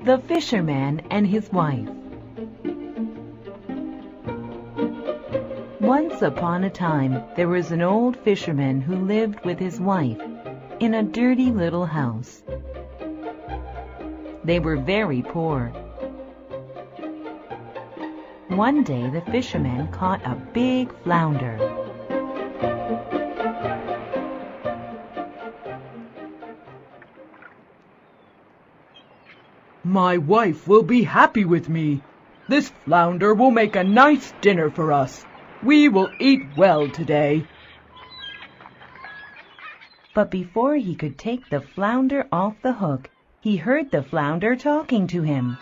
The Fisherman and His Wife. Once upon a time, there was an old fisherman who lived with his wife in a dirty little house. They were very poor. One day, the fisherman caught a big flounder. My wife will be happy with me. This flounder will make a nice dinner for us. We will eat well today. But before he could take the flounder off the hook, he heard the flounder talking to him.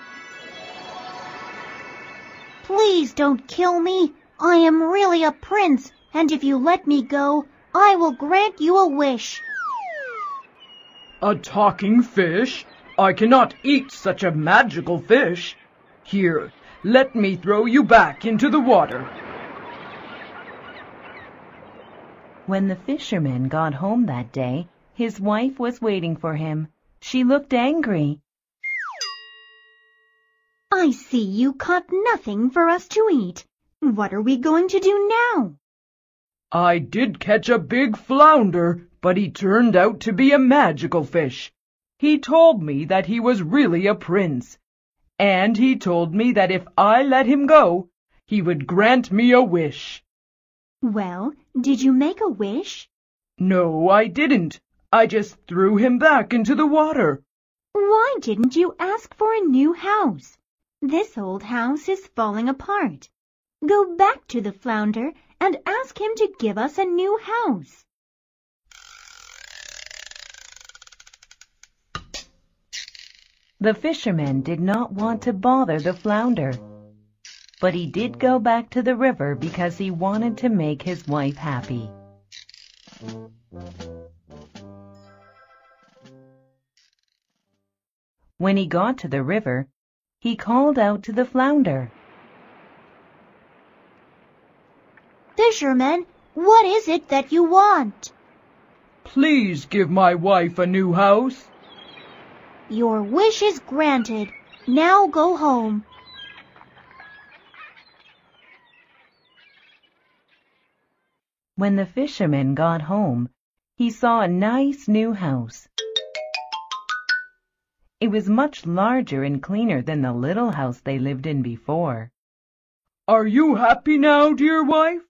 Please don't kill me. I am really a prince, and if you let me go, I will grant you a wish. A talking fish? I cannot eat such a magical fish. Here, let me throw you back into the water. When the fisherman got home that day, his wife was waiting for him. She looked angry. I see you caught nothing for us to eat. What are we going to do now? I did catch a big flounder, but he turned out to be a magical fish. He told me that he was really a prince, and he told me that if I let him go, he would grant me a wish. Well, did you make a wish? No, I didn't. I just threw him back into the water. Why didn't you ask for a new house? This old house is falling apart. Go back to the flounder and ask him to give us a new house. The fisherman did not want to bother the flounder, but he did go back to the river because he wanted to make his wife happy. When he got to the river, he called out to the flounder. Fisherman, what is it that you want? Please give my wife a new house. Your wish is granted. Now go home. When the fisherman got home, he saw a nice new house. It was much larger and cleaner than the little house they lived in before. Are you happy now, dear wife?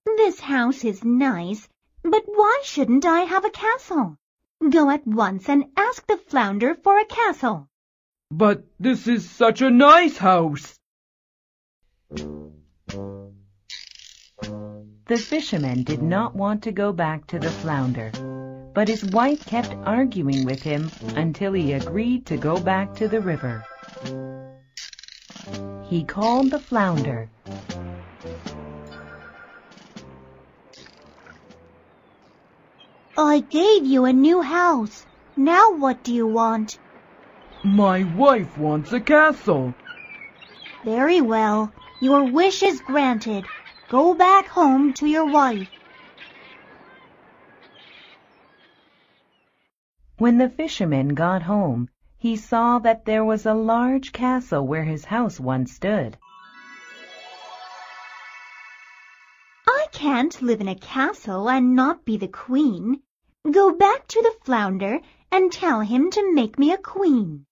This house is nice, but why shouldn't I have a castle? Go at once and ask the flounder for a castle. But this is such a nice house. The fisherman did not want to go back to the flounder, but his wife kept arguing with him until he agreed to go back to the river. He called the flounder. I gave you a new house. Now what do you want? My wife wants a castle. Very well. Your wish is granted. Go back home to your wife. When the fisherman got home, he saw that there was a large castle where his house once stood. I can't live in a castle and not be the queen. Go back to the flounder and tell him to make me a queen.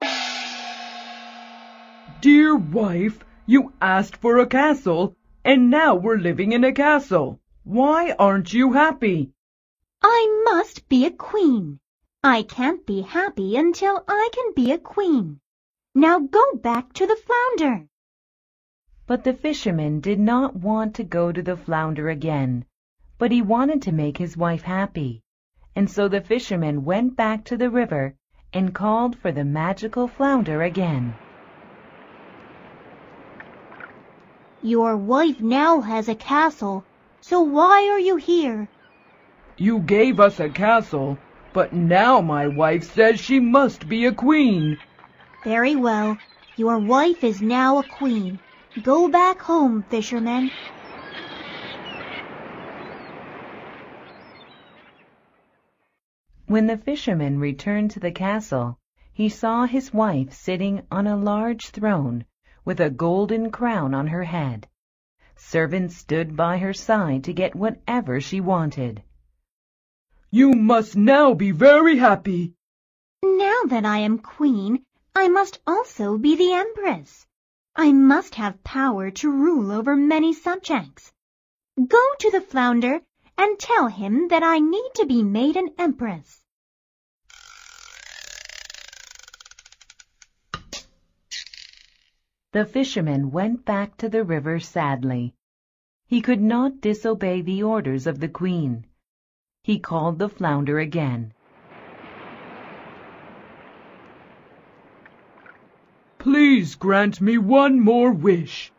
Dear wife, you asked for a castle, and now we're living in a castle. Why aren't you happy? I must be a queen. I can't be happy until I can be a queen. Now go back to the flounder. But the fisherman did not want to go to the flounder again, but he wanted to make his wife happy. And so the fisherman went back to the river and called for the magical flounder again. Your wife now has a castle, so why are you here? You gave us a castle, but now my wife says she must be a queen. Very well. Your wife is now a queen. Go back home, fisherman. When the fisherman returned to the castle, he saw his wife sitting on a large throne with a golden crown on her head. Servants stood by her side to get whatever she wanted. "You must now be very happy." Now that I am queen, I must also be the empress. I must have power to rule over many subjects. Go to the flounder and tell him that I need to be made an empress." The fisherman went back to the river sadly. He could not disobey the orders of the queen. He called the flounder again. "Please grant me one more wish.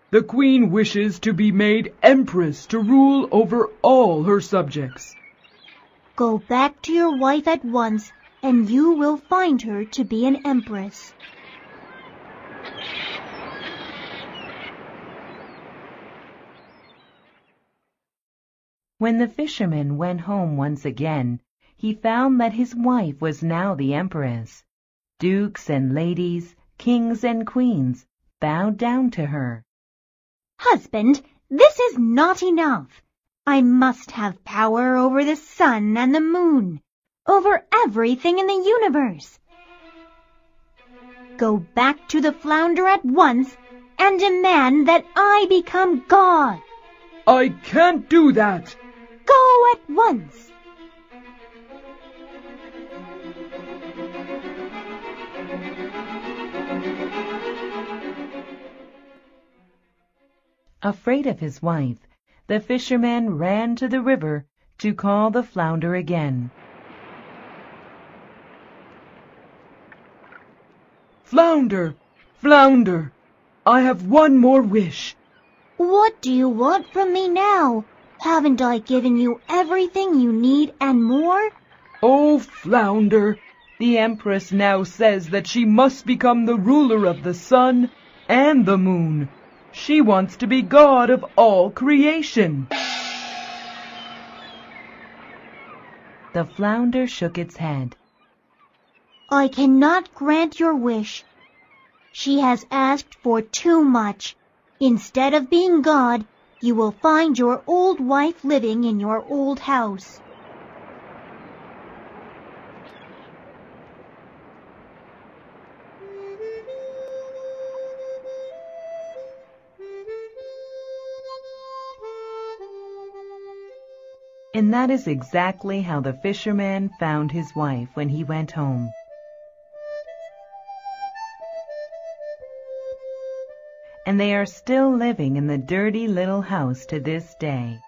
The queen wishes to be made empress to rule over all her subjects." "Go back to your wife at once, and you will find her to be an empress." When the fisherman went home once again, he found that his wife was now the empress. Dukes and ladies, kings and queens bowed down to her. "Husband, this is not enough. I must have power over the sun and the moon, over everything in the universe. Go back to the flounder at once and demand that I become God." "I can't do that." "Go at once." Afraid of his wife, the fisherman ran to the river to call the flounder again. "Flounder, flounder, I have one more wish." "What do you want from me now? Haven't I given you everything you need and more?" "Oh, flounder, the empress now says that she must become the ruler of the sun and the moon. She wants to be God of all creation." The flounder shook its head. "I cannot grant your wish. She has asked for too much. Instead of being God, you will find your old wife living in your old house." And that is exactly how the fisherman found his wife when he went home. And they are still living in the dirty little house to this day.